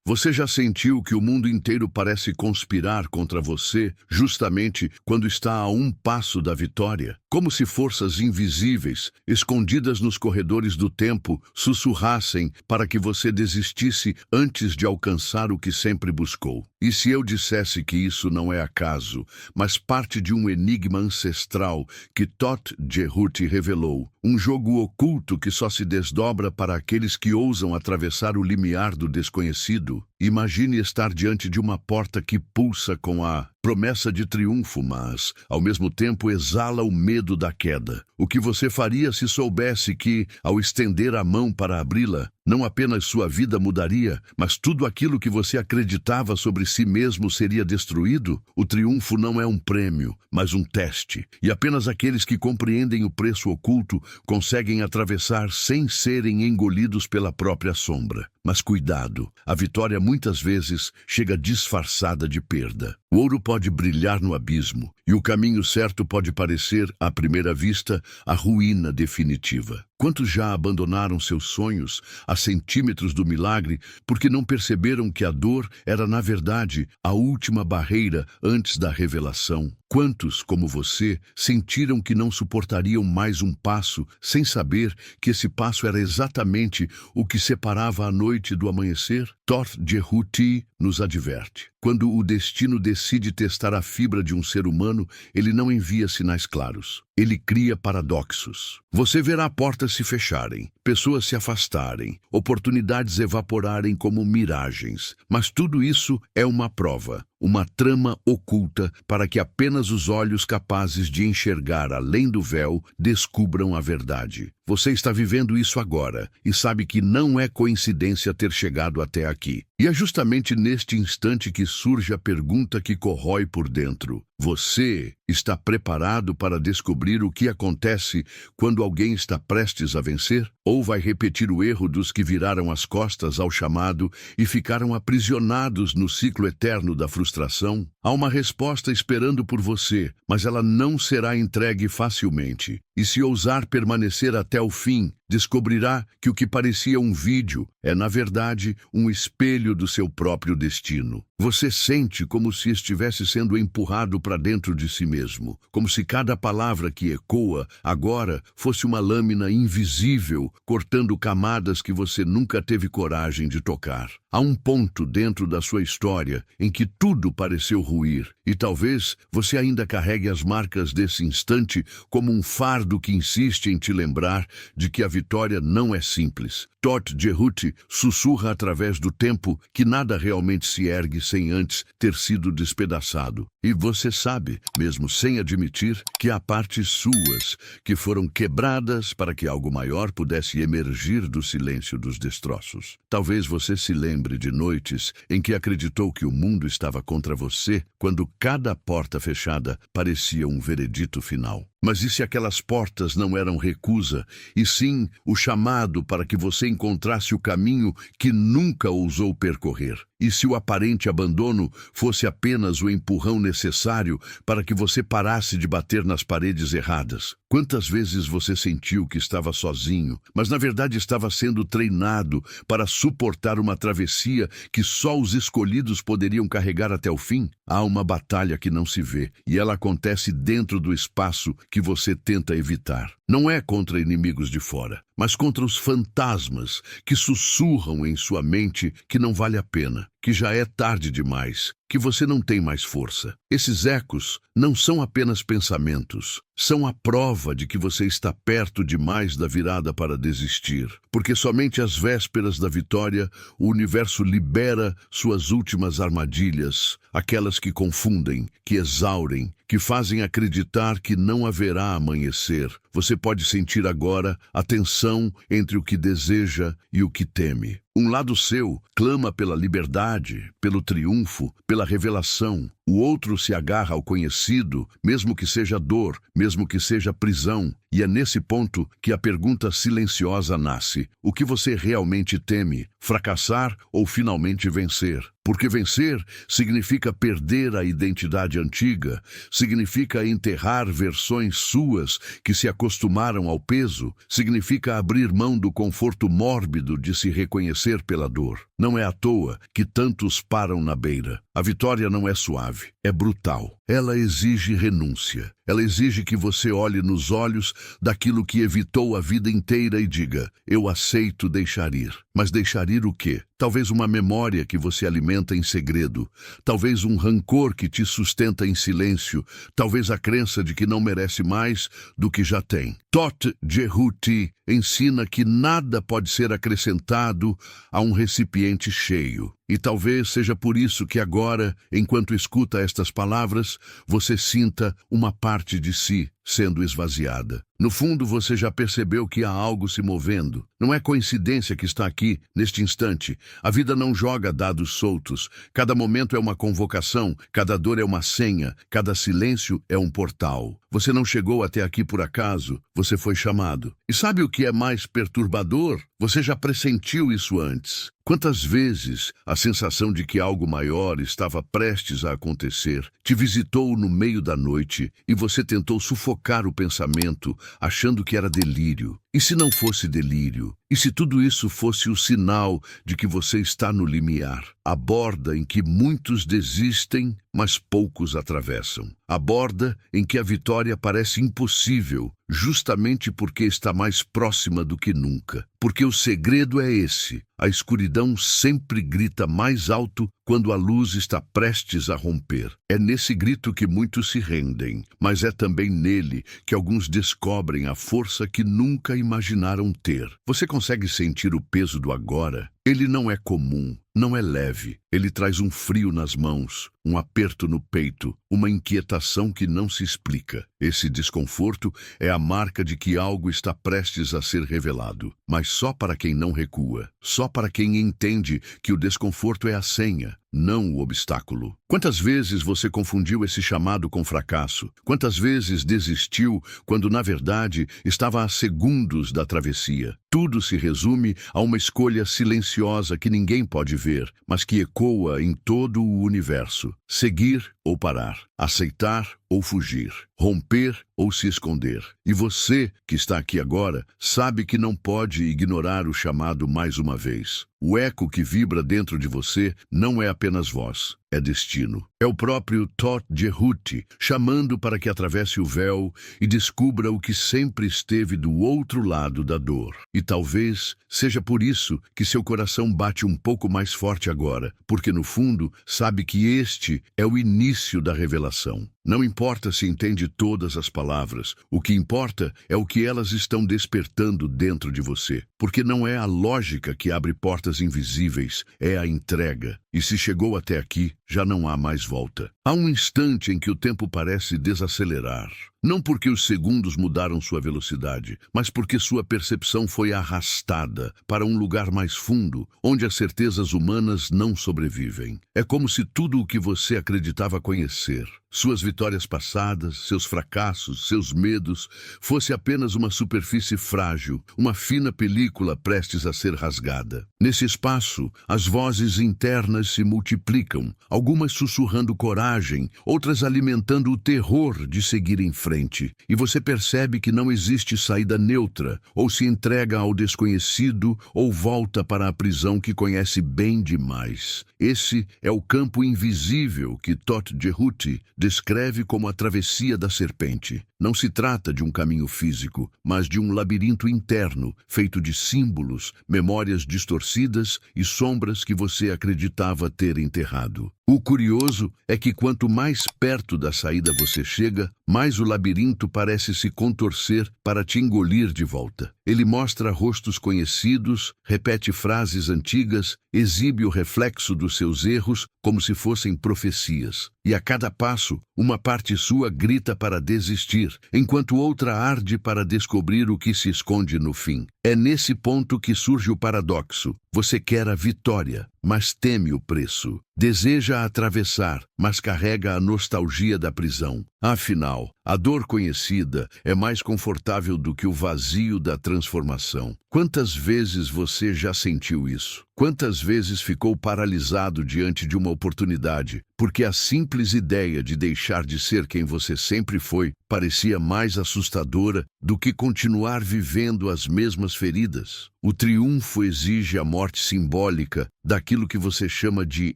Você já sentiu que o mundo inteiro parece conspirar contra você justamente quando está a um passo da vitória? Como se forças invisíveis, escondidas nos corredores do tempo, sussurrassem para que você desistisse antes de alcançar o que sempre buscou. E se eu dissesse que isso não é acaso, mas parte de um enigma ancestral que Thoth Jehute revelou, um jogo oculto que só se desdobra para aqueles que ousam atravessar o limiar do desconhecido? Imagine estar diante de uma porta que pulsa com a promessa de triunfo, mas, ao mesmo tempo, exala o medo da queda. O que você faria se soubesse que, ao estender a mão para abri-la, não apenas sua vida mudaria, mas tudo aquilo que você acreditava sobre si mesmo seria destruído? O triunfo não é um prêmio, mas um teste, e apenas aqueles que compreendem o preço oculto conseguem atravessar sem serem engolidos pela própria sombra. Mas cuidado, a vitória muitas vezes chega disfarçada de perda. O ouro pode brilhar no abismo, e o caminho certo pode parecer, à primeira vista, a ruína definitiva. Quantos já abandonaram seus sonhos a centímetros do milagre porque não perceberam que a dor era, na verdade, a última barreira antes da revelação? Quantos, como você, sentiram que não suportariam mais um passo sem saber que esse passo era exatamente o que separava a noite do amanhecer? Thoth Jehute nos adverte. Quando o destino decide testar a fibra de um ser humano, ele não envia sinais claros. Ele cria paradoxos. Você verá portas se fecharem, pessoas se afastarem, oportunidades evaporarem como miragens. Mas tudo isso é uma prova, uma trama oculta para que apenas os olhos capazes de enxergar além do véu descubram a verdade. Você está vivendo isso agora e sabe que não é coincidência ter chegado até aqui. E é justamente neste instante que surge a pergunta que corrói por dentro. Você está preparado para descobrir o que acontece quando alguém está prestes a vencer? Ou vai repetir o erro dos que viraram as costas ao chamado e ficaram aprisionados no ciclo eterno da frustração? Há uma resposta esperando por você, mas ela não será entregue facilmente. E se ousar permanecer até o fim, descobrirá que o que parecia um vídeo é, na verdade, um espelho do seu próprio destino. Você sente como se estivesse sendo empurrado para dentro de si mesmo, como se cada palavra que ecoa agora fosse uma lâmina invisível, cortando camadas que você nunca teve coragem de tocar. Há um ponto dentro da sua história em que tudo pareceu ruir, e talvez você ainda carregue as marcas desse instante como um fardo que insiste em te lembrar de que a vitória não é simples. Thoth Jehute sussurra através do tempo que nada realmente se ergue sem antes ter sido despedaçado. E você sabe, mesmo sem admitir, que há partes suas que foram quebradas para que algo maior pudesse emergir do silêncio dos destroços. Talvez você se lembre de noites em que acreditou que o mundo estava contra você, quando cada porta fechada parecia um veredito final. Mas e se aquelas portas não eram recusa, e sim o chamado para que você encontrasse o caminho que nunca ousou percorrer? E se o aparente abandono fosse apenas o empurrão necessário para que você parasse de bater nas paredes erradas? Quantas vezes você sentiu que estava sozinho, mas na verdade estava sendo treinado para suportar uma travessia que só os escolhidos poderiam carregar até o fim? Há uma batalha que não se vê, e ela acontece dentro do espaço que você tenta evitar. Não é contra inimigos de fora, mas contra os fantasmas que sussurram em sua mente que não vale a pena, que já é tarde demais, que você não tem mais força. Esses ecos não são apenas pensamentos, são a prova de que você está perto demais da virada para desistir, porque somente às vésperas da vitória o universo libera suas últimas armadilhas, aquelas que confundem, que exaurem, que fazem acreditar que não haverá amanhecer. Você pode sentir agora a tensão entre o que deseja e o que teme. Um lado seu clama pela liberdade, pelo triunfo, pela revelação. O outro se agarra ao conhecido, mesmo que seja dor, mesmo que seja prisão. E é nesse ponto que a pergunta silenciosa nasce. O que você realmente teme? Fracassar ou finalmente vencer? Porque vencer significa perder a identidade antiga, significa enterrar versões suas que se acostumaram ao peso, significa abrir mão do conforto mórbido de se reconhecer pela dor. Não é à toa que tantos param na beira. A vitória não é suave, é brutal. Ela exige renúncia. Ela exige que você olhe nos olhos daquilo que evitou a vida inteira e diga: eu aceito deixar ir. Mas deixar ir o quê? Talvez uma memória que você alimenta em segredo. Talvez um rancor que te sustenta em silêncio. Talvez a crença de que não merece mais do que já tem. Todt Jehuti ensina que nada pode ser acrescentado a um recipiente cheio. E talvez seja por isso que agora, enquanto escuta estas palavras, você sinta uma parte de si sendo esvaziada. No fundo, você já percebeu que há algo se movendo. Não é coincidência que está aqui, neste instante. A vida não joga dados soltos. Cada momento é uma convocação, cada dor é uma senha, cada silêncio é um portal. Você não chegou até aqui por acaso, você foi chamado. E sabe o que é mais perturbador? Você já pressentiu isso antes. Quantas vezes a sensação de que algo maior estava prestes a acontecer te visitou no meio da noite e você tentou sufocar o pensamento, achando que era delírio? E se não fosse delírio? E se tudo isso fosse o sinal de que você está no limiar? A borda em que muitos desistem, mas poucos atravessam. A borda em que a vitória parece impossível, justamente porque está mais próxima do que nunca. Porque o segredo é esse: a escuridão sempre grita mais alto quando a luz está prestes a romper. É nesse grito que muitos se rendem, mas é também nele que alguns descobrem a força que nunca imaginaram ter. Você consegue sentir o peso do agora? Ele não é comum, não é leve. Ele traz um frio nas mãos, um aperto no peito, uma inquietação que não se explica. Esse desconforto é a marca de que algo está prestes a ser revelado. Mas só para quem não recua, só para quem entende que o desconforto é a senha, não o obstáculo. Quantas vezes você confundiu esse chamado com fracasso? Quantas vezes desistiu quando, na verdade, estava a segundos da travessia? Tudo se resume a uma escolha silenciosa que ninguém pode ver, mas que ecoa em todo o universo. Seguir ou parar, aceitar ou fugir, romper ou se esconder. E você, que está aqui agora, sabe que não pode ignorar o chamado mais uma vez. O eco que vibra dentro de você não é apenas voz, é destino. É o próprio Todt Jehuti chamando para que atravesse o véu e descubra o que sempre esteve do outro lado da dor. E talvez seja por isso que seu coração bate um pouco mais forte agora, porque no fundo sabe que este é o início da revelação. Não importa se entende todas as palavras, o que importa é o que elas estão despertando dentro de você. Porque não é a lógica que abre portas invisíveis, é a entrega. E se chegou até aqui, já não há mais volta. Há um instante em que o tempo parece desacelerar. Não porque os segundos mudaram sua velocidade, mas porque sua percepção foi arrastada para um lugar mais fundo, onde as certezas humanas não sobrevivem. É como se tudo o que você acreditava conhecer, suas vitórias passadas, seus fracassos, seus medos, fosse apenas uma superfície frágil, uma fina película prestes a ser rasgada. Nesse espaço, as vozes internas se multiplicam, algumas sussurrando coragem, outras alimentando o terror de seguir em frente. E você percebe que não existe saída neutra, ou se entrega ao desconhecido, ou volta para a prisão que conhece bem demais. Esse é o campo invisível que Todt Jehuti descreve como a travessia da serpente. Não se trata de um caminho físico, mas de um labirinto interno, feito de símbolos, memórias distorcidas e sombras que você acreditava ter enterrado. O curioso é que quanto mais perto da saída você chega, mais o labirinto parece se contorcer para te engolir de volta. Ele mostra rostos conhecidos, repete frases antigas, exibe o reflexo dos seus erros como se fossem profecias. E a cada passo, uma parte sua grita para desistir, enquanto outra arde para descobrir o que se esconde no fim. É nesse ponto que surge o paradoxo. Você quer a vitória, mas teme o preço. Deseja atravessar, mas carrega a nostalgia da prisão. Afinal, A dor conhecida é mais confortável do que o vazio da transformação. Quantas vezes você já sentiu isso? Quantas vezes ficou paralisado diante de uma oportunidade, porque a simples ideia de deixar de ser quem você sempre foi parecia mais assustadora do que continuar vivendo as mesmas feridas? O triunfo exige a morte simbólica daquilo que você chama de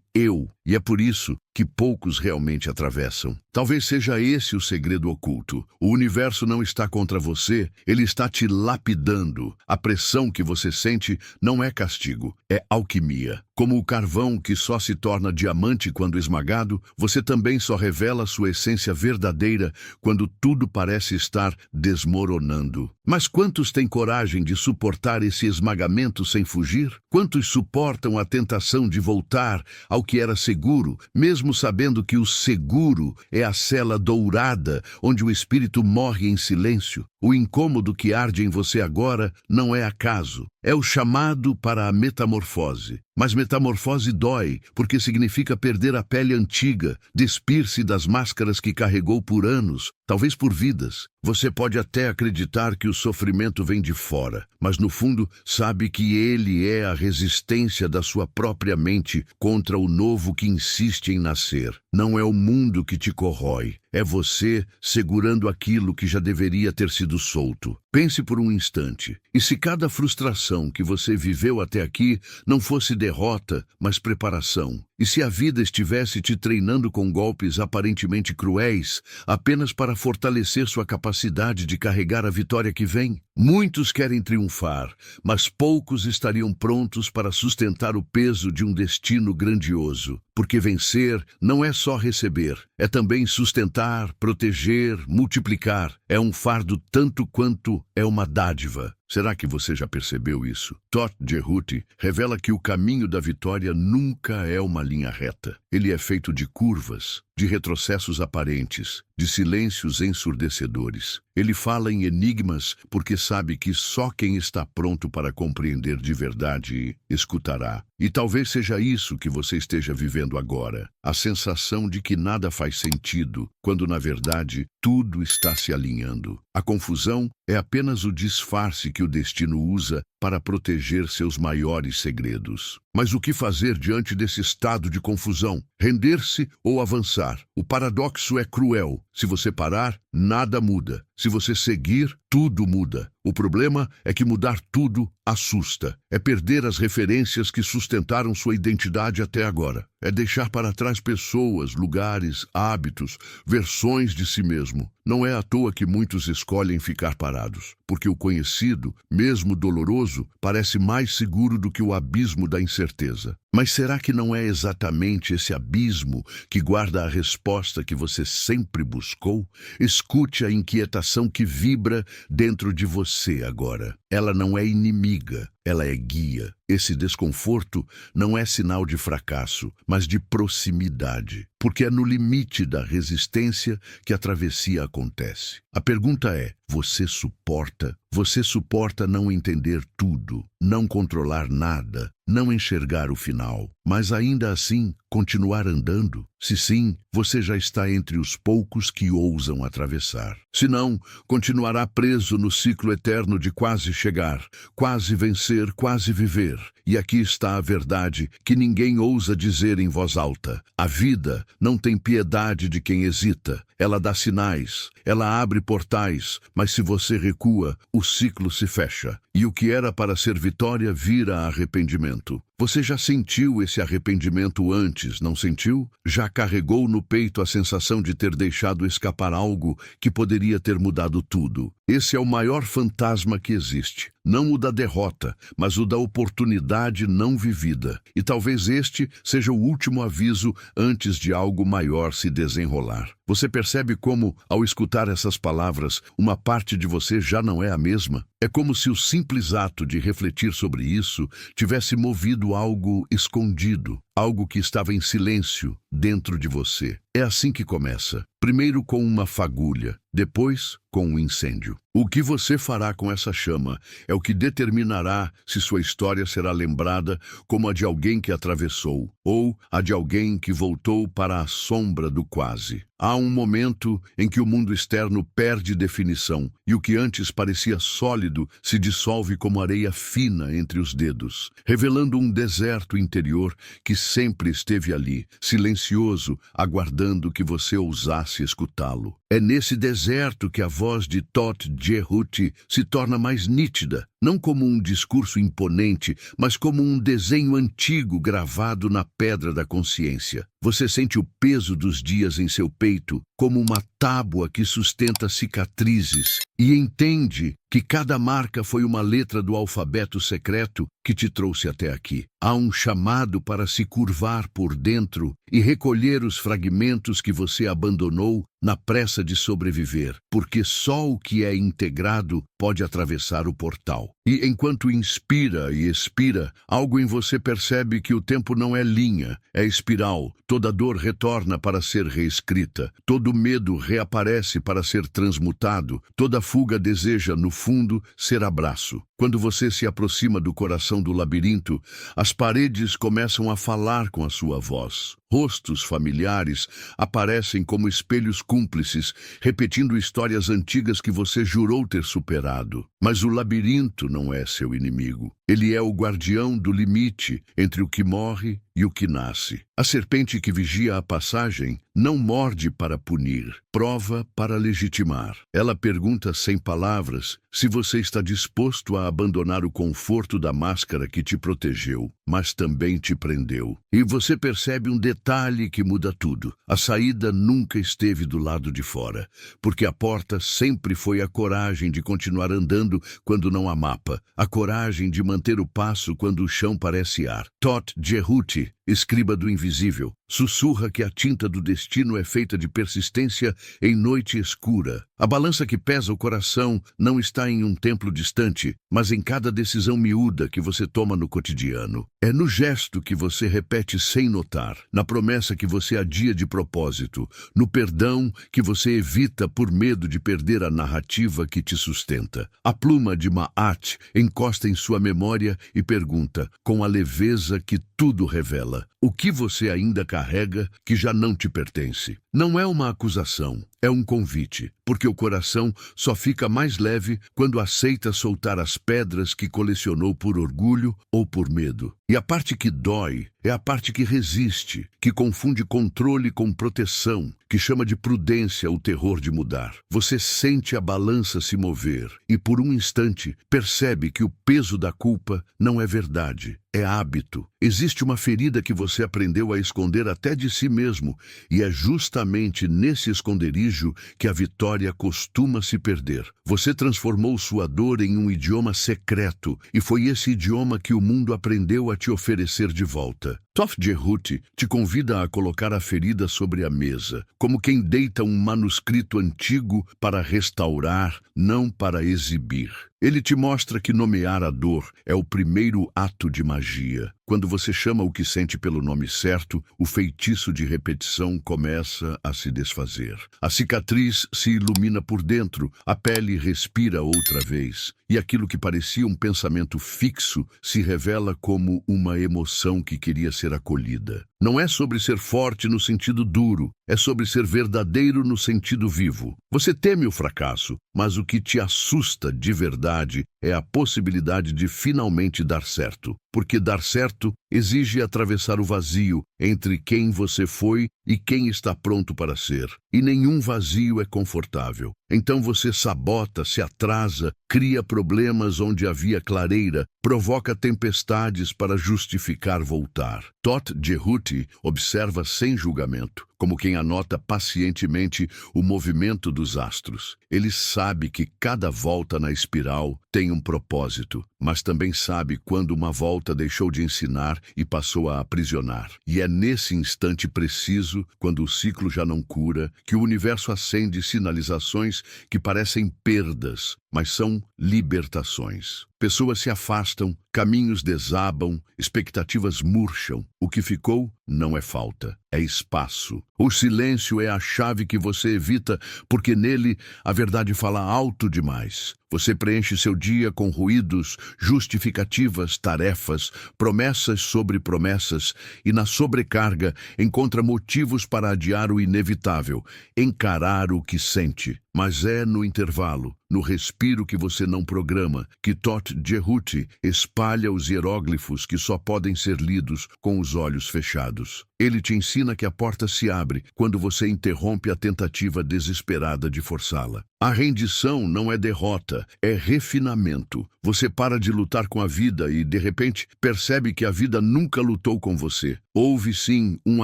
eu, e é por isso que poucos realmente atravessam. Talvez seja esse o segredo oculto. O universo não está contra você, ele está te lapidando. A pressão que você sente não é castigo, é alquimia. Como o carvão que só se torna diamante quando esmagado, você também só revela sua essência verdadeira quando tudo parece estar desmoronando. Mas quantos têm coragem de suportar esse esmagamento sem fugir? Quantos suportam a tentação de voltar ao que era seguro, mesmo sabendo que o seguro é a cela dourada onde o espírito morre em silêncio? O incômodo que arde em você agora não é acaso, é o chamado para a metamorfose. Mas metamorfose dói, porque significa perder a pele antiga, despir-se das máscaras que carregou por anos, talvez por vidas. Você pode até acreditar que o sofrimento vem de fora, mas no fundo sabe que ele é a resistência da sua própria mente contra o novo que insiste em nascer. Não é o mundo que te corrói, é você segurando aquilo que já deveria ter sido solto. Pense por um instante, e se cada frustração que você viveu até aqui não fosse derrota, mas preparação? E se a vida estivesse te treinando com golpes aparentemente cruéis, apenas para fortalecer sua capacidade de carregar a vitória que vem? Muitos querem triunfar, mas poucos estariam prontos para sustentar o peso de um destino grandioso. Porque vencer não é só receber, é também sustentar, proteger, multiplicar. É um fardo tanto quanto é uma dádiva. Será que você já percebeu isso? Todd Jehuti revela que o caminho da vitória nunca é uma linha reta. Ele é feito de curvas, de retrocessos aparentes, de silêncios ensurdecedores. Ele fala em enigmas porque sabe que só quem está pronto para compreender de verdade escutará. E talvez seja isso que você esteja vivendo agora. A sensação de que nada faz sentido, quando na verdade tudo está se alinhando. A confusão é apenas o disfarce que o destino usa para proteger seus maiores segredos. Mas o que fazer diante desse estado de confusão? Render-se ou avançar? O paradoxo é cruel. Se você parar, nada muda. Se você seguir, tudo muda. O problema é que mudar tudo assusta. É perder as referências que sustentaram sua identidade até agora. É deixar para trás pessoas, lugares, hábitos, versões de si mesmo. Não é à toa que muitos escolhem ficar parados, porque o conhecido, mesmo doloroso, parece mais seguro do que o abismo da incerteza. Mas será que não é exatamente esse abismo que guarda a resposta que você sempre buscou? Escute a inquietação que vibra dentro de você agora. Ela não é inimiga, ela é guia. Esse desconforto não é sinal de fracasso, mas de proximidade, porque é no limite da resistência que a travessia acontece. A pergunta é: você suporta? Você suporta não entender tudo, não controlar nada, não enxergar o final, mas ainda assim continuar andando? Se sim, você já está entre os poucos que ousam atravessar. Se não, continuará preso no ciclo eterno de quase chegar, quase vencer, quase viver. E aqui está a verdade que ninguém ousa dizer em voz alta. A vida não tem piedade de quem hesita. Ela dá sinais, ela abre portais, mas se você recua, o ciclo se fecha. E o que era para ser vitória vira arrependimento. Você já sentiu esse arrependimento antes, não sentiu? Já carregou no peito a sensação de ter deixado escapar algo que poderia ter mudado tudo. Esse é o maior fantasma que existe. Não o da derrota, mas o da oportunidade não vivida. E talvez este seja o último aviso antes de algo maior se desenrolar. Você percebe como, ao escutar essas palavras, uma parte de você já não é a mesma? É como se o simples ato de refletir sobre isso tivesse movido algo escondido. algo que estava em silêncio dentro de você. É assim que começa. Primeiro com uma fagulha, depois com um incêndio. O que você fará com essa chama é o que determinará se sua história será lembrada como a de alguém que atravessou ou a de alguém que voltou para a sombra do quase. Há um momento em que o mundo externo perde definição e o que antes parecia sólido se dissolve como areia fina entre os dedos, revelando um deserto interior que sempre esteve ali, silencioso, aguardando que você ousasse escutá-lo. É nesse deserto que a voz de Todt Jehuti se torna mais nítida, não como um discurso imponente, mas como um desenho antigo gravado na pedra da consciência. Você sente o peso dos dias em seu peito, como uma tábua que sustenta cicatrizes, e entende que cada marca foi uma letra do alfabeto secreto que te trouxe até aqui. Há um chamado para se curvar por dentro e recolher os fragmentos que você abandonou na pressa de sobreviver, porque só o que é integrado pode atravessar o portal. E enquanto inspira e expira, algo em você percebe que o tempo não é linha, é espiral. Toda dor retorna para ser reescrita, todo medo reaparece para ser transmutado, toda fuga deseja, no fundo, ser abraço. Quando você se aproxima do coração do labirinto, as paredes começam a falar com a sua voz. Rostos familiares aparecem como espelhos cúmplices, repetindo histórias antigas que você jurou ter superado. Mas o labirinto não é seu inimigo. Ele é o guardião do limite entre o que morre e o que nasce. A serpente que vigia a passagem não morde para punir, prova para legitimar. Ela pergunta sem palavras se você está disposto a abandonar o conforto da máscara que te protegeu, mas também te prendeu. E você percebe um detalhe que muda tudo. A saída nunca esteve do lado de fora, porque a porta sempre foi a coragem de continuar andando quando não há mapa, a coragem de manter o passo quando o chão parece ar. Todt Jehuti, escriba do invisível, sussurra que a tinta do destino é feita de persistência em noite escura. A balança que pesa o coração não está em um templo distante, mas em cada decisão miúda que você toma no cotidiano. É no gesto que você repete sem notar, na promessa que você adia de propósito, no perdão que você evita por medo de perder a narrativa que te sustenta. A pluma de Ma'at encosta em sua memória e pergunta, com a leveza que tudo revela, o que você ainda carrega que já não te pertence. Não é uma acusação, é um convite, porque o coração só fica mais leve quando aceita soltar as pedras que colecionou por orgulho ou por medo. E a parte que dói é a parte que resiste, que confunde controle com proteção, que chama de prudência o terror de mudar. Você sente a balança se mover e, por um instante, percebe que o peso da culpa não é verdade, é hábito. Existe uma ferida que você aprendeu a esconder até de si mesmo, e é justamente nesse esconderijo que a vitória costuma se perder. Você transformou sua dor em um idioma secreto, e foi esse idioma que o mundo aprendeu a te oferecer de volta. Todt Jehuti te convida a colocar a ferida sobre a mesa, como quem deita um manuscrito antigo para restaurar, não para exibir. Ele te mostra que nomear a dor é o primeiro ato de magia. Quando você chama o que sente pelo nome certo, o feitiço de repetição começa a se desfazer. A cicatriz se ilumina por dentro, a pele respira outra vez, e aquilo que parecia um pensamento fixo se revela como uma emoção que queria ser acolhida. Não é sobre ser forte no sentido duro, é sobre ser verdadeiro no sentido vivo. Você teme o fracasso, mas o que te assusta de verdade é a possibilidade de finalmente dar certo. Porque dar certo exige atravessar o vazio entre quem você foi e quem está pronto para ser. E nenhum vazio é confortável. Então você sabota, se atrasa, cria problemas onde havia clareira, provoca tempestades para justificar voltar. Todt Jehuti observa sem julgamento, como quem anota pacientemente o movimento dos astros. Ele sabe que cada volta na espiral tem um propósito, mas também sabe quando uma volta deixou de ensinar e passou a aprisionar. E é nesse instante preciso, quando o ciclo já não cura, que o universo acende sinalizações que parecem perdas, mas são libertações. Pessoas se afastam, Caminhos desabam, expectativas murcham. O que ficou não é falta, é espaço. O silêncio é a chave que você evita, porque nele a verdade fala alto demais. Você preenche seu dia com ruídos, justificativas, tarefas, promessas sobre promessas, e na sobrecarga encontra motivos para adiar o inevitável, encarar o que sente. Mas é no intervalo, no respiro que você não programa, que Todt Jehuti espalha os hieróglifos que só podem ser lidos com os olhos fechados. Ele te ensina que a porta se abre quando você interrompe a tentativa desesperada de forçá-la. A rendição não é derrota, é refinamento. Você para de lutar com a vida e, de repente, percebe que a vida nunca lutou com você. Houve sim um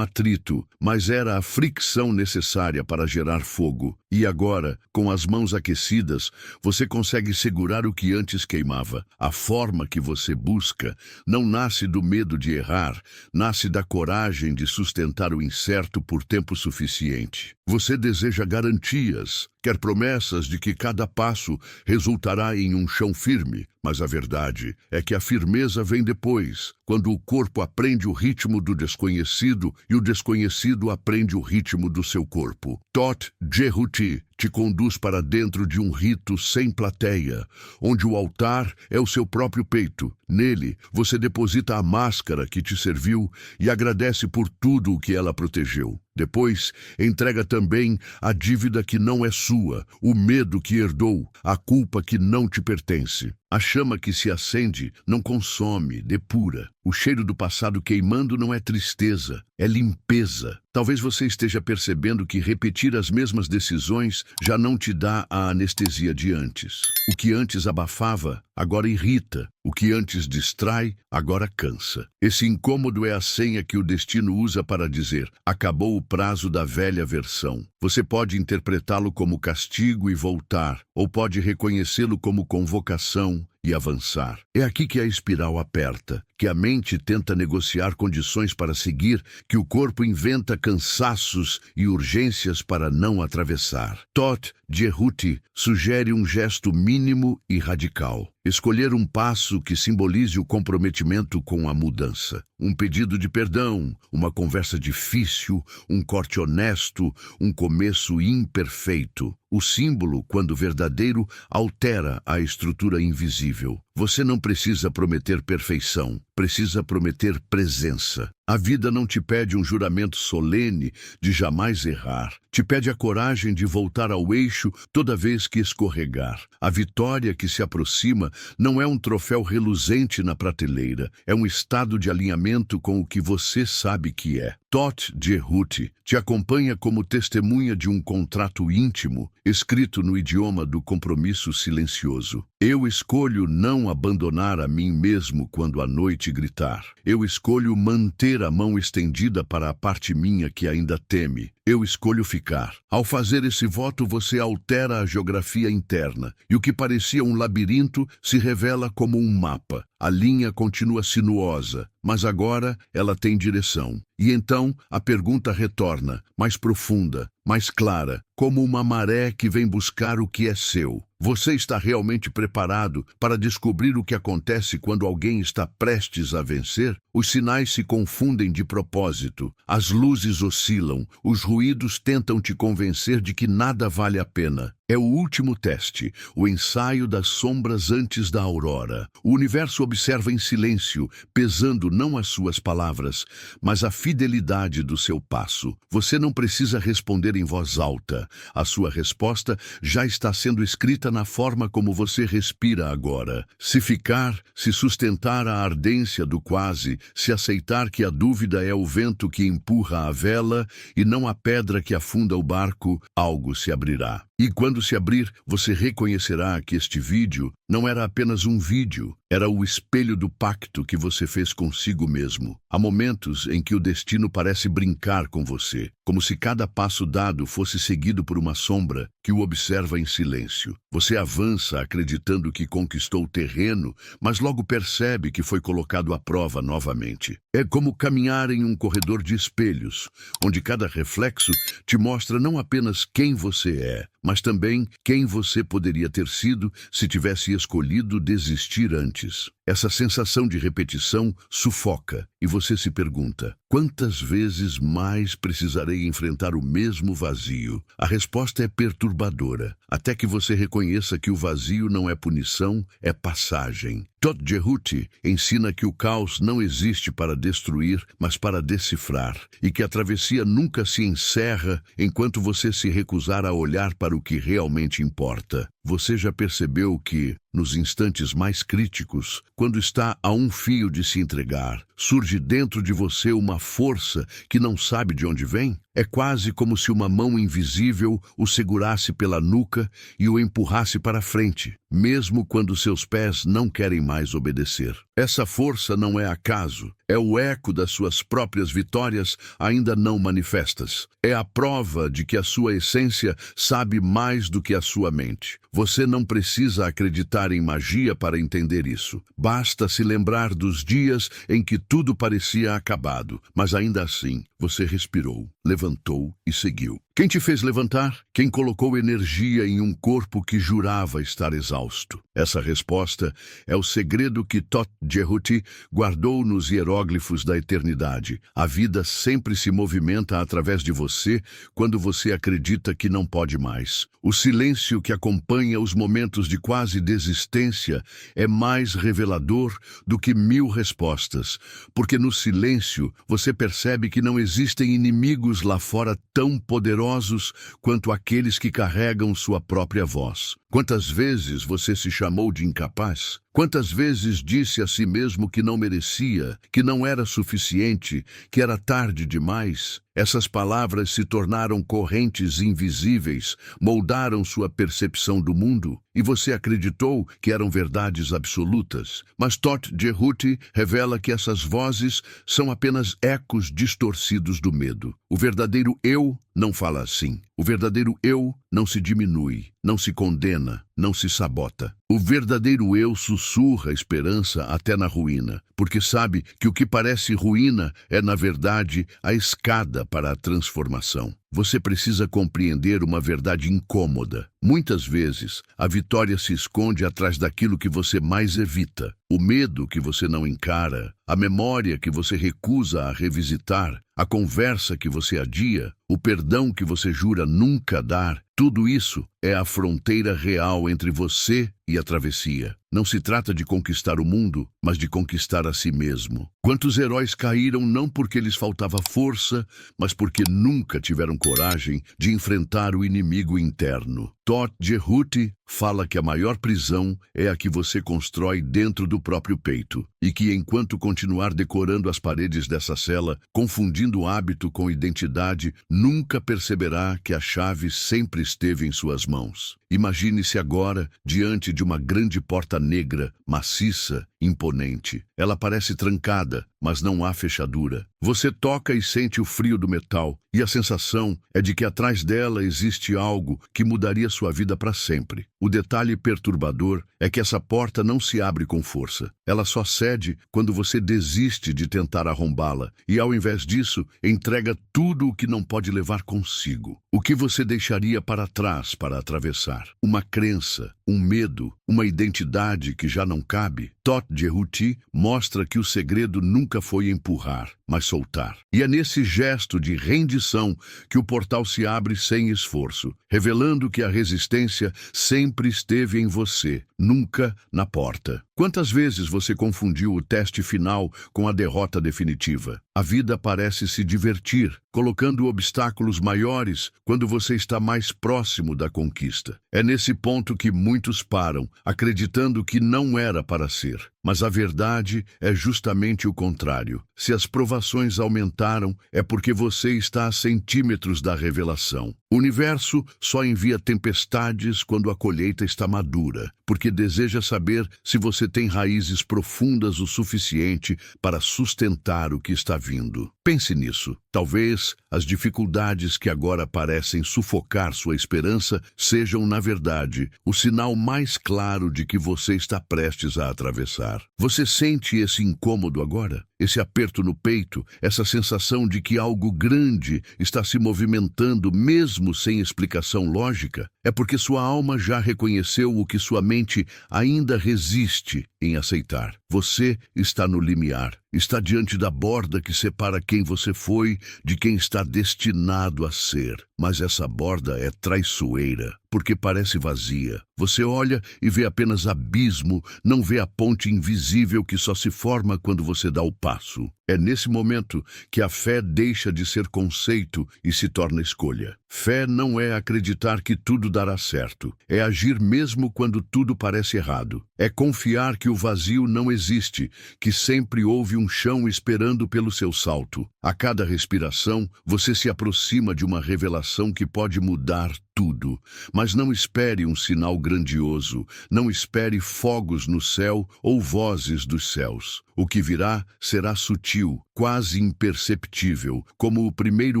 atrito, mas era a fricção necessária para gerar fogo. E agora, com as mãos aquecidas, você consegue segurar o que antes queimava. A forma que você busca não nasce do medo de errar, nasce da coragem de sustentar o incerto por tempo suficiente. Você deseja garantias, quer promessas de que cada passo resultará em um chão firme, mas a verdade é que a firmeza vem depois, quando o corpo aprende o ritmo do desconhecido e o desconhecido aprende o ritmo do seu corpo. Todt Jehuti te conduz para dentro de um rito sem plateia, onde o altar é o seu próprio peito. Nele, você deposita a máscara que te serviu e agradece por tudo o que ela protegeu. Depois, entrega também a dívida que não é sua, o medo que herdou, a culpa que não te pertence. A chama que se acende não consome, depura. O cheiro do passado queimando não é tristeza, é limpeza. Talvez você esteja percebendo que repetir as mesmas decisões já não te dá a anestesia de antes. O que antes abafava, agora irrita. O que antes distrai, agora cansa. Esse incômodo é a senha que o destino usa para dizer: acabou o prazo da velha versão. Você pode interpretá-lo como castigo e voltar, ou pode reconhecê-lo como convocação e avançar. É aqui que a espiral aperta, que a mente tenta negociar condições para seguir, que o corpo inventa cansaços e urgências para não atravessar. Todt Jehuti sugere um gesto mínimo e radical. Escolher um passo que simbolize o comprometimento com a mudança. Um pedido de perdão, uma conversa difícil, um corte honesto, um começo imperfeito. O símbolo, quando verdadeiro, altera a estrutura invisível. Você não precisa prometer perfeição, precisa prometer presença. A vida não te pede um juramento solene de jamais errar. Te pede a coragem de voltar ao eixo toda vez que escorregar. A vitória que se aproxima não é um troféu reluzente na prateleira, é um estado de alinhamento com o que você sabe que é. Todt Jehuti te acompanha como testemunha de um contrato íntimo, escrito no idioma do compromisso silencioso. Eu escolho não abandonar a mim mesmo quando a noite gritar. Eu escolho manter a mão estendida para a parte minha que ainda teme. Eu escolho ficar. Ao fazer esse voto, você altera a geografia interna, e o que parecia um labirinto se revela como um mapa. A linha continua sinuosa, mas agora ela tem direção. E então a pergunta retorna, mais profunda, mais clara, como uma maré que vem buscar o que é seu. Você está realmente preparado para descobrir o que acontece quando alguém está prestes a vencer? Os sinais se confundem de propósito, as luzes oscilam, os ruídos tentam te convencer de que nada vale a pena. É o último teste, o ensaio das sombras antes da aurora. O universo observa em silêncio, pesando não as suas palavras, mas a fidelidade do seu passo. Você não precisa responder em voz alta. A sua resposta já está sendo escrita na forma como você respira agora. Se ficar, se sustentar a ardência do quase, se aceitar que a dúvida é o vento que empurra a vela e não a pedra que afunda o barco, algo se abrirá. E quando se abrir, você reconhecerá que este vídeo não era apenas um vídeo, era o espelho do pacto que você fez consigo mesmo. Há momentos em que o destino parece brincar com você, como se cada passo dado fosse seguido por uma sombra que o observa em silêncio. Você avança acreditando que conquistou o terreno, mas logo percebe que foi colocado à prova novamente. É como caminhar em um corredor de espelhos, onde cada reflexo te mostra não apenas quem você é, mas também quem você poderia ter sido se tivesse escolhido desistir antes. Essa sensação de repetição sufoca e você se pergunta: quantas vezes mais precisarei enfrentar o mesmo vazio? A resposta é perturbadora, até que você reconheça que o vazio não é punição, é passagem. Todd Jehuti ensina que o caos não existe para destruir, mas para decifrar, e que a travessia nunca se encerra enquanto você se recusar a olhar para o que realmente importa. Você já percebeu que, nos instantes mais críticos, quando está a um fio de se entregar, surge dentro de você uma força que não sabe de onde vem? É quase como se uma mão invisível o segurasse pela nuca e o empurrasse para frente, mesmo quando seus pés não querem mais obedecer. Essa força não é acaso, é o eco das suas próprias vitórias ainda não manifestas. É a prova de que a sua essência sabe mais do que a sua mente. Você não precisa acreditar em magia para entender isso. Basta se lembrar dos dias em que tudo parecia acabado, mas ainda assim você respirou, levantou e seguiu. Quem te fez levantar? Quem colocou energia em um corpo que jurava estar exausto? Essa resposta é o segredo que Todd Jehuti guardou nos hieróglifos da eternidade. A vida sempre se movimenta através de você quando você acredita que não pode mais. O silêncio que acompanha os momentos de quase desistência é mais revelador do que 1000 respostas, porque no silêncio você percebe que não existem inimigos lá fora tão poderosos quanto aqueles que carregam sua própria voz. Quantas vezes você se chamou de incapaz? Quantas vezes disse a si mesmo que não merecia, que não era suficiente, que era tarde demais? Essas palavras se tornaram correntes invisíveis, moldaram sua percepção do mundo, e você acreditou que eram verdades absolutas. Mas Todd Jehuti revela que essas vozes são apenas ecos distorcidos do medo. O verdadeiro eu não fala assim. O verdadeiro eu não se diminui, não se condena, não se sabota. O verdadeiro eu sussurra esperança até na ruína, porque sabe que o que parece ruína é, na verdade, a escada para a transformação. Você precisa compreender uma verdade incômoda. Muitas vezes, a vitória se esconde atrás daquilo que você mais evita. O medo que você não encara, a memória que você recusa a revisitar, a conversa que você adia, o perdão que você jura nunca dar, tudo isso é a fronteira real entre você e a travessia. Não se trata de conquistar o mundo, mas de conquistar a si mesmo. Quantos heróis caíram não porque lhes faltava força, mas porque nunca tiveram coragem de enfrentar o inimigo interno. Todd Jehuti fala que a maior prisão é a que você constrói dentro do próprio peito, e que enquanto continuar decorando as paredes dessa cela, confundindo hábito com identidade, nunca perceberá que a chave sempre esteve em suas mãos. Imagine-se agora diante de uma grande porta negra, maciça, imponente. Ela parece trancada, mas não há fechadura. Você toca e sente o frio do metal, e a sensação é de que atrás dela existe algo que mudaria sua vida para sempre. O detalhe perturbador é que essa porta não se abre com força. Ela só cede quando você desiste de tentar arrombá-la, e ao invés disso, entrega tudo o que não pode levar consigo. O que você deixaria para trás para atravessar? Uma crença, um medo, uma identidade que já não cabe? Todd Jehuti mostra que o segredo nunca foi empurrar, mas soltar. E é nesse gesto de rendição que o portal se abre sem esforço, revelando que a resistência sempre esteve em você, nunca na porta. Quantas vezes você confundiu o teste final com a derrota definitiva? A vida parece se divertir, colocando obstáculos maiores quando você está mais próximo da conquista. É nesse ponto que muitos param, acreditando que não era para ser. Mas a verdade é justamente o contrário. Se as provações aumentaram, é porque você está a centímetros da revelação. O universo só envia tempestades quando a colheita está madura, porque deseja saber se você tem raízes profundas o suficiente para sustentar o que está vindo. Pense nisso. Talvez as dificuldades que agora parecem sufocar sua esperança sejam, na verdade, o sinal mais claro de que você está prestes a atravessar. Você sente esse incômodo agora? esse aperto no peito, essa sensação de que algo grande está se movimentando mesmo sem explicação lógica, é porque sua alma já reconheceu o que sua mente ainda resiste em aceitar. Você está no limiar, está diante da borda que separa quem você foi de quem está destinado a ser. Mas essa borda é traiçoeira, porque parece vazia. Você olha e vê apenas abismo, não vê a ponte invisível que só se forma quando você dá o passo. É nesse momento que a fé deixa de ser conceito e se torna escolha. Fé não é acreditar que tudo dará certo. É agir mesmo quando tudo parece errado. É confiar que o vazio não existe, que sempre houve um chão esperando pelo seu salto. A cada respiração, você se aproxima de uma revelação que pode mudar tudo. Mas não espere um sinal grandioso. Não espere fogos no céu ou vozes dos céus. O que virá será sutil, quase imperceptível, como o primeiro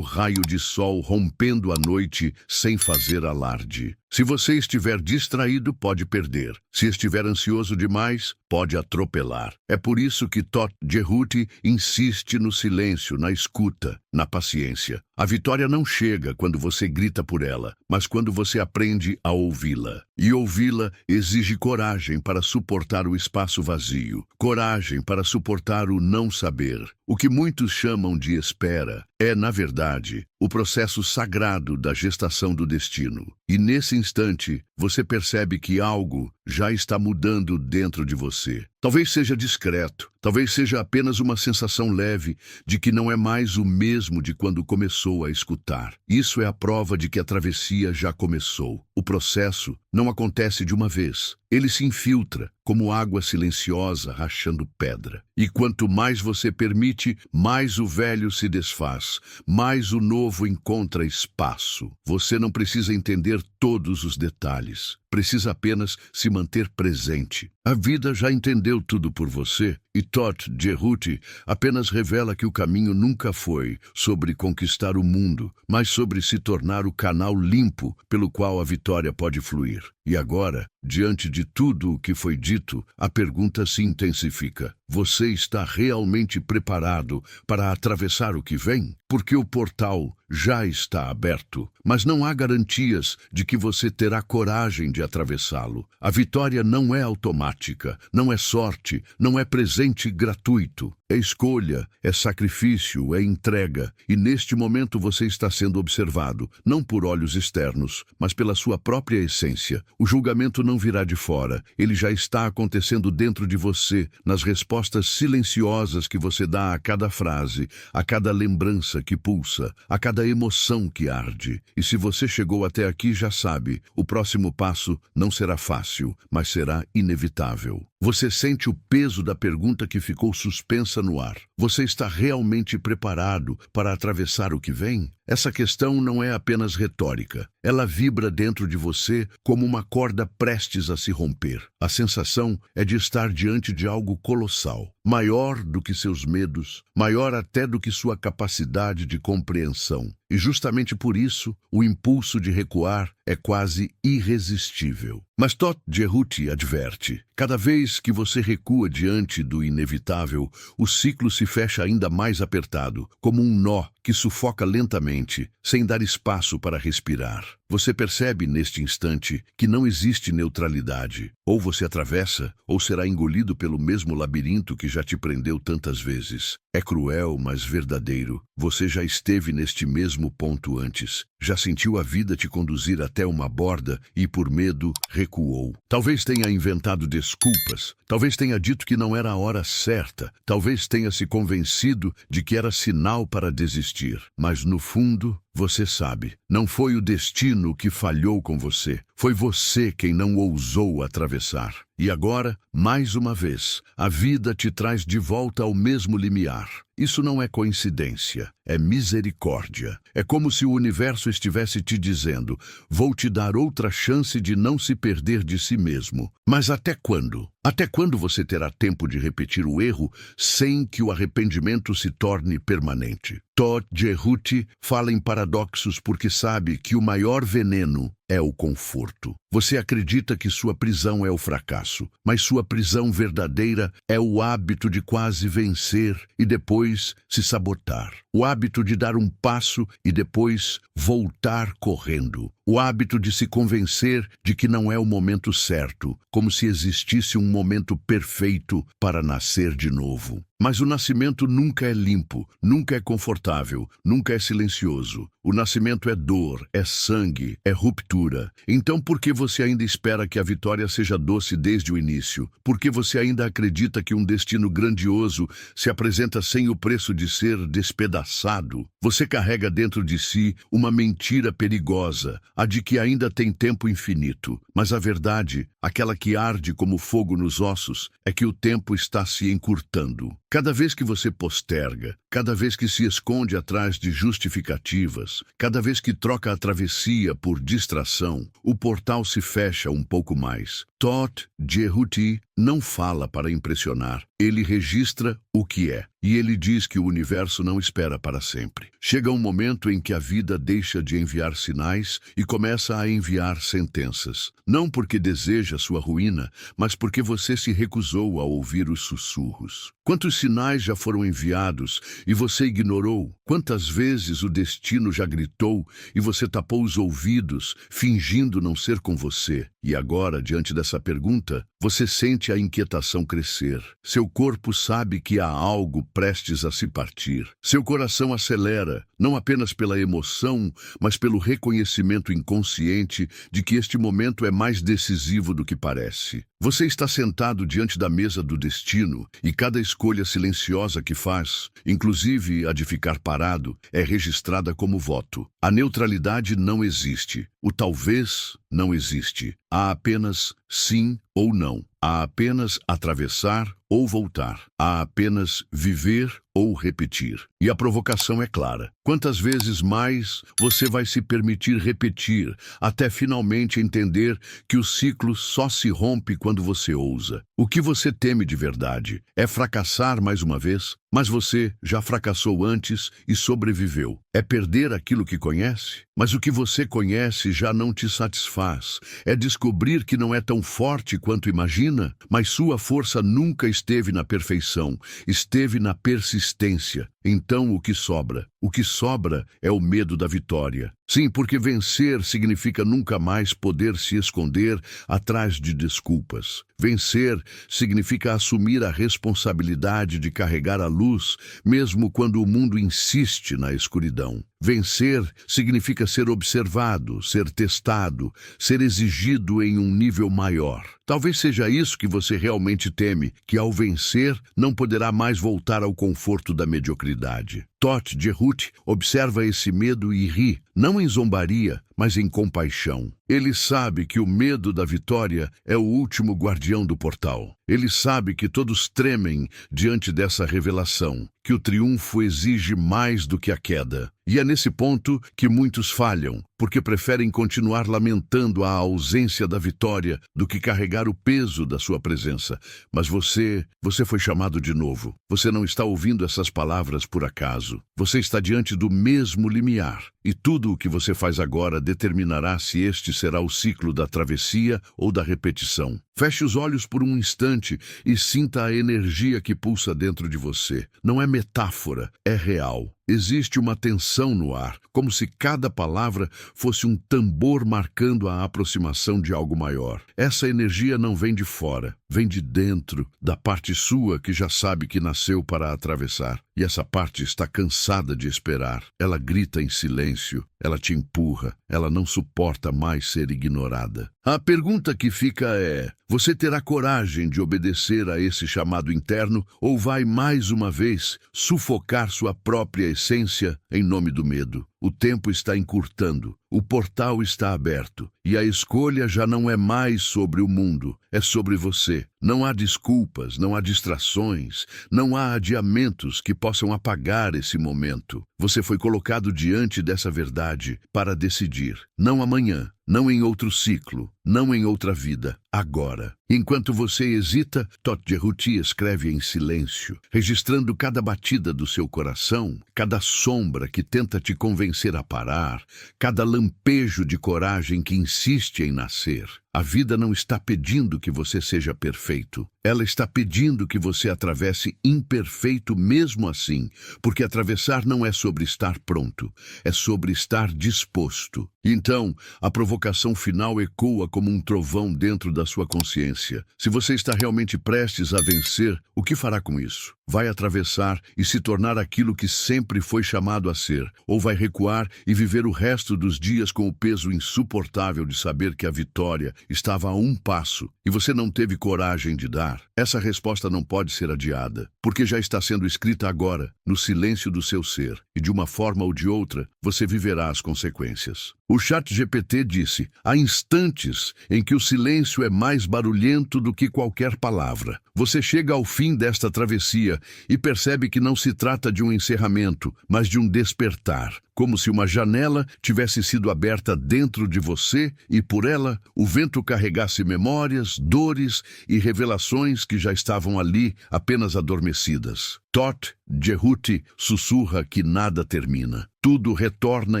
raio de sol rompendo a noite sem fazer alarde. Se você estiver distraído, pode perder. Se estiver ansioso demais, pode atropelar. É por isso que Todt Jerhuti insiste no silêncio, na escuta, na paciência. A vitória não chega quando você grita por ela, mas quando você aprende a ouvi-la. E ouvi-la exige coragem para suportar o espaço vazio, coragem para suportar o não saber. O que muitos chamam de espera é, na verdade, o processo sagrado da gestação do destino. E nesse instante, você percebe que algo já está mudando dentro de você. Talvez seja discreto, talvez seja apenas uma sensação leve de que não é mais o mesmo de quando começou a escutar. Isso é a prova de que a travessia já começou. O processo não acontece de uma vez. Ele se infiltra, como água silenciosa rachando pedra. E quanto mais você permite, mais o velho se desfaz, mais o novo encontra espaço. Você não precisa entender todos os detalhes. Precisa apenas se manter presente. A vida já entendeu tudo por você, e Todt Jerhuti apenas revela que o caminho nunca foi sobre conquistar o mundo, mas sobre se tornar o canal limpo pelo qual a vitória pode fluir. E agora, diante de tudo o que foi dito, a pergunta se intensifica. Você está realmente preparado para atravessar o que vem? Porque o portal já está aberto, mas não há garantias de que você terá coragem de atravessá-lo. A vitória não é automática, não é sorte, não é presente gratuito. É escolha, é sacrifício, é entrega. E neste momento você está sendo observado, não por olhos externos, mas pela sua própria essência. O julgamento não virá de fora, ele já está acontecendo dentro de você, nas respostas silenciosas que você dá a cada frase, a cada lembrança que pulsa, a cada emoção que arde. E se você chegou até aqui, já sabe, o próximo passo não será fácil, mas será inevitável. Você sente o peso da pergunta que ficou suspensa no ar. Você está realmente preparado para atravessar o que vem? Essa questão não é apenas retórica. Ela vibra dentro de você como uma corda prestes a se romper. A sensação é de estar diante de algo colossal, maior do que seus medos, maior até do que sua capacidade de compreensão. E justamente por isso, o impulso de recuar é quase irresistível. Mas Todt Jerhuti adverte: cada vez que você recua diante do inevitável, o ciclo se fecha ainda mais apertado, como um nó que sufoca lentamente, sem dar espaço para respirar. Você percebe neste instante que não existe neutralidade. Ou você atravessa, ou será engolido pelo mesmo labirinto que já te prendeu tantas vezes. É cruel, mas verdadeiro. Você já esteve neste mesmo ponto antes. Já sentiu a vida te conduzir até uma borda e, por medo, recuou. Talvez tenha inventado desculpas. Talvez tenha dito que não era a hora certa. Talvez tenha se convencido de que era sinal para desistir. Mas, no fundo, você sabe, não foi o destino que falhou com você. Foi você quem não ousou atravessar. E agora, mais uma vez, a vida te traz de volta ao mesmo limiar. Isso não é coincidência, é misericórdia. É como se o universo estivesse te dizendo: vou te dar outra chance de não se perder de si mesmo. Mas até quando? Até quando você terá tempo de repetir o erro sem que o arrependimento se torne permanente? Todt Jerhuti fala em paradoxos porque sabe que o maior veneno é o conforto. Você acredita que sua prisão é o fracasso, mas sua prisão verdadeira é o hábito de quase vencer e depois se sabotar. O hábito de dar um passo e depois voltar correndo. O hábito de se convencer de que não é o momento certo, como se existisse um momento perfeito para nascer de novo. Mas o nascimento nunca é limpo, nunca é confortável, nunca é silencioso. O nascimento é dor, é sangue, é ruptura. Então por que você ainda espera que a vitória seja doce desde o início? Por que você ainda acredita que um destino grandioso se apresenta sem o preço de ser despedaçado? Você carrega dentro de si uma mentira perigosa, a de que ainda tem tempo infinito. Mas a verdade, aquela que arde como fogo nos ossos, é que o tempo está se encurtando. Cada vez que você posterga, cada vez que se esconde atrás de justificativas, cada vez que troca a travessia por distração, o portal se fecha um pouco mais. Todd Jehuti não fala para impressionar, ele registra o que é. E ele diz que o universo não espera para sempre. Chega um momento em que a vida deixa de enviar sinais e começa a enviar sentenças. Não porque deseja sua ruína, mas porque você se recusou a ouvir os sussurros. Quantos sinais já foram enviados e você ignorou? Quantas vezes o destino já gritou e você tapou os ouvidos, fingindo não ser com você? E agora, diante dessa pergunta, você sente a inquietação crescer. Seu corpo sabe que há algo prestes a se partir. Seu coração acelera, não apenas pela emoção, mas pelo reconhecimento inconsciente de que este momento é mais decisivo do que parece. Você está sentado diante da mesa do destino e cada escolha silenciosa que faz, inclusive a de ficar parado, é registrada como voto. A neutralidade não existe. O talvez não existe. Há apenas sim ou não. Há apenas atravessar ou voltar. Há apenas viver ou repetir. E a provocação é clara. Quantas vezes mais você vai se permitir repetir, até finalmente entender que o ciclo só se rompe quando você ousa? O que você teme de verdade? É fracassar mais uma vez? Mas você já fracassou antes e sobreviveu. É perder aquilo que conhece? Mas o que você conhece já não te satisfaz. É descobrir que não é tão forte quanto imagina, mas sua força nunca esteve na perfeição, esteve na persistência. Então o que sobra? O que sobra é o medo da vitória. Sim, porque vencer significa nunca mais poder se esconder atrás de desculpas. Vencer significa assumir a responsabilidade de carregar a luz, mesmo quando o mundo insiste na escuridão. Vencer significa ser observado, ser testado, ser exigido em um nível maior. Talvez seja isso que você realmente teme, que ao vencer não poderá mais voltar ao conforto da mediocridade. Todd Jehuti observa esse medo e ri, não em zombaria, mas em compaixão. Ele sabe que o medo da vitória é o último guardião do portal. Ele sabe que todos tremem diante dessa revelação, que o triunfo exige mais do que a queda. E é nesse ponto que muitos falham, porque preferem continuar lamentando a ausência da vitória do que carregar o peso da sua presença. Mas você foi chamado de novo. Você não está ouvindo essas palavras por acaso. Você está diante do mesmo limiar. E tudo o que você faz agora determinará se este será o ciclo da travessia ou da repetição. Feche os olhos por um instante e sinta a energia que pulsa dentro de você. Não é metáfora, é real. Existe uma tensão no ar, como se cada palavra fosse um tambor marcando a aproximação de algo maior. Essa energia não vem de fora, vem de dentro, da parte sua que já sabe que nasceu para atravessar. E essa parte está cansada de esperar. Ela grita em silêncio, ela te empurra, ela não suporta mais ser ignorada. A pergunta que fica é: você terá coragem de obedecer a esse chamado interno ou vai mais uma vez sufocar sua própria essência em nome do medo? O tempo está encurtando, o portal está aberto e a escolha já não é mais sobre o mundo, é sobre você. Não há desculpas, não há distrações, não há adiamentos que possam apagar esse momento. Você foi colocado diante dessa verdade para decidir, não amanhã, não em outro ciclo, não em outra vida, agora. Enquanto você hesita, Todt Jehuti escreve em silêncio, registrando cada batida do seu coração, cada sombra que tenta te convencer a parar, cada lampejo de coragem que insiste em nascer. A vida não está pedindo que você seja perfeito. Ela está pedindo que você atravesse imperfeito mesmo assim, porque atravessar não é sobre estar pronto, é sobre estar disposto. Então, a provocação final ecoa como um trovão dentro da sua consciência. Se você está realmente prestes a vencer, o que fará com isso? Vai atravessar e se tornar aquilo que sempre foi chamado a ser, ou vai recuar e viver o resto dos dias com o peso insuportável de saber que a vitória estava a um passo e você não teve coragem de dar? Essa resposta não pode ser adiada, porque já está sendo escrita agora, no silêncio do seu ser, e de uma forma ou de outra, você viverá as consequências. O ChatGPT disse: há instantes em que o silêncio é mais barulhento do que qualquer palavra. Você chega ao fim desta travessia e percebe que não se trata de um encerramento, mas de um despertar, como se uma janela tivesse sido aberta dentro de você e por ela o vento carregasse memórias, dores e revelações que já estavam ali, apenas adormecidas. Todt Jehuti sussurra que nada termina. Tudo retorna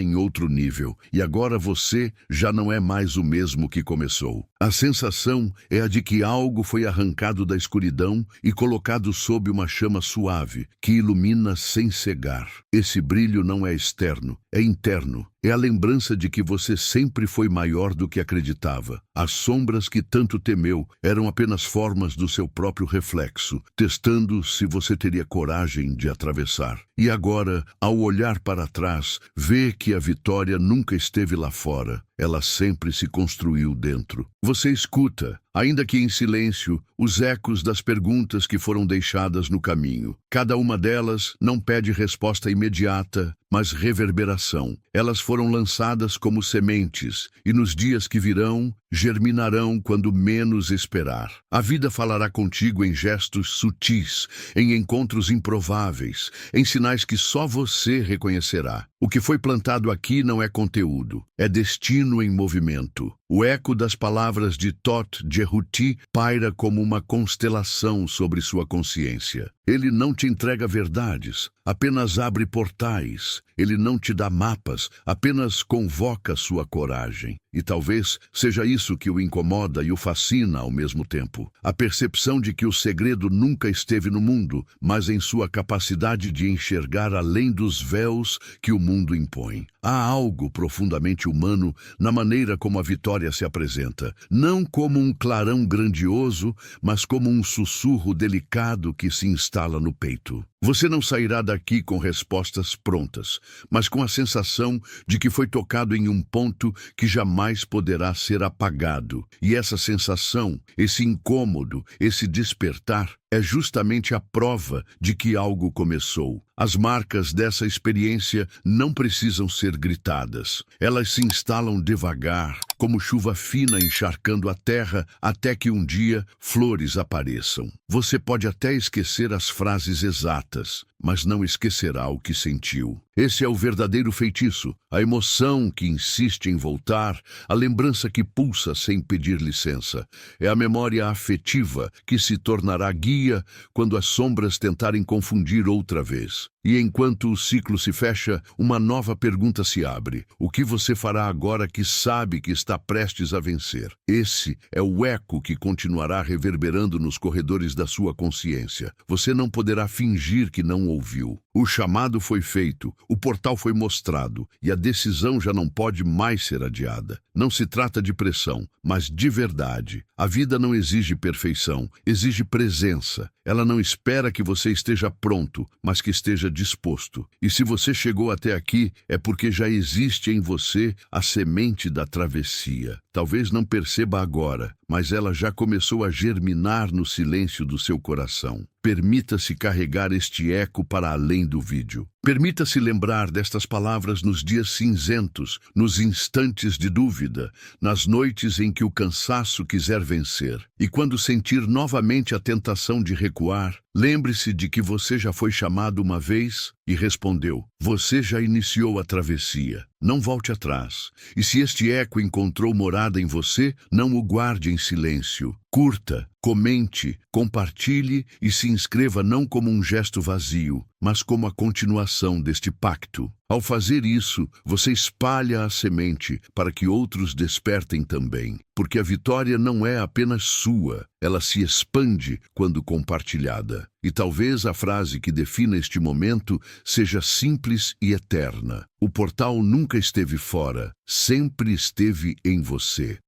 em outro nível, e agora você já não é mais o mesmo que começou. A sensação é a de que algo foi arrancado da escuridão e colocado sob uma chama suave, que ilumina sem cegar. Esse brilho não é externo, é interno. É a lembrança de que você sempre foi maior do que acreditava. As sombras que tanto temeu eram apenas formas do seu próprio reflexo, testando se você teria coragem de atravessar. E agora, ao olhar para trás, vê que a vitória nunca esteve lá fora. Ela sempre se construiu dentro. Você escuta, ainda que em silêncio, os ecos das perguntas que foram deixadas no caminho. Cada uma delas não pede resposta imediata, mas reverberação. Elas foram lançadas como sementes, e nos dias que virão, germinarão quando menos esperar. A vida falará contigo em gestos sutis, em encontros improváveis, em sinais que só você reconhecerá. O que foi plantado aqui não é conteúdo, é destino em movimento. O eco das palavras de Todt Jehuti paira como uma constelação sobre sua consciência. Ele não te entrega verdades, apenas abre portais. Ele não te dá mapas, apenas convoca sua coragem. E talvez seja isso que o incomoda e o fascina ao mesmo tempo. A percepção de que o segredo nunca esteve no mundo, mas em sua capacidade de enxergar além dos véus que o mundo impõe. Há algo profundamente humano na maneira como a vitória se apresenta, não como um clarão grandioso, mas como um sussurro delicado que se instala no peito. Você não sairá daqui com respostas prontas, mas com a sensação de que foi tocado em um ponto que jamais poderá ser apagado. E essa sensação, esse incômodo, esse despertar, é justamente a prova de que algo começou. As marcas dessa experiência não precisam ser gritadas. Elas se instalam devagar, como chuva fina encharcando a terra, até que um dia flores apareçam. Você pode até esquecer as frases exatas, mas não esquecerá o que sentiu. Esse é o verdadeiro feitiço, a emoção que insiste em voltar, a lembrança que pulsa sem pedir licença. É a memória afetiva que se tornará guia quando as sombras tentarem confundir outra vez. E enquanto o ciclo se fecha, uma nova pergunta se abre. O que você fará agora que sabe que está prestes a vencer? Esse é o eco que continuará reverberando nos corredores da sua consciência. Você não poderá fingir que não ouviu. O chamado foi feito, o portal foi mostrado, e a decisão já não pode mais ser adiada. Não se trata de pressão, mas de verdade. A vida não exige perfeição, exige presença. Ela não espera que você esteja pronto, mas que esteja disposto. E se você chegou até aqui, é porque já existe em você a semente da travessia. Talvez não perceba agora, mas ela já começou a germinar no silêncio do seu coração. Permita-se carregar este eco para além do vídeo. Permita-se lembrar destas palavras nos dias cinzentos, nos instantes de dúvida, nas noites em que o cansaço quiser vencer. E quando sentir novamente a tentação de recuar, Lembre-se de que você já foi chamado uma vez e respondeu. Você já iniciou a travessia. Não volte atrás. E se este eco encontrou morada em você, não o guarde em silêncio. Curta, comente, compartilhe e se inscreva não como um gesto vazio, mas como a continuação deste pacto. Ao fazer isso, você espalha a semente para que outros despertem também. Porque a vitória não é apenas sua, ela se expande quando compartilhada. E talvez a frase que defina este momento seja simples e eterna. O portal nunca esteve fora, sempre esteve em você.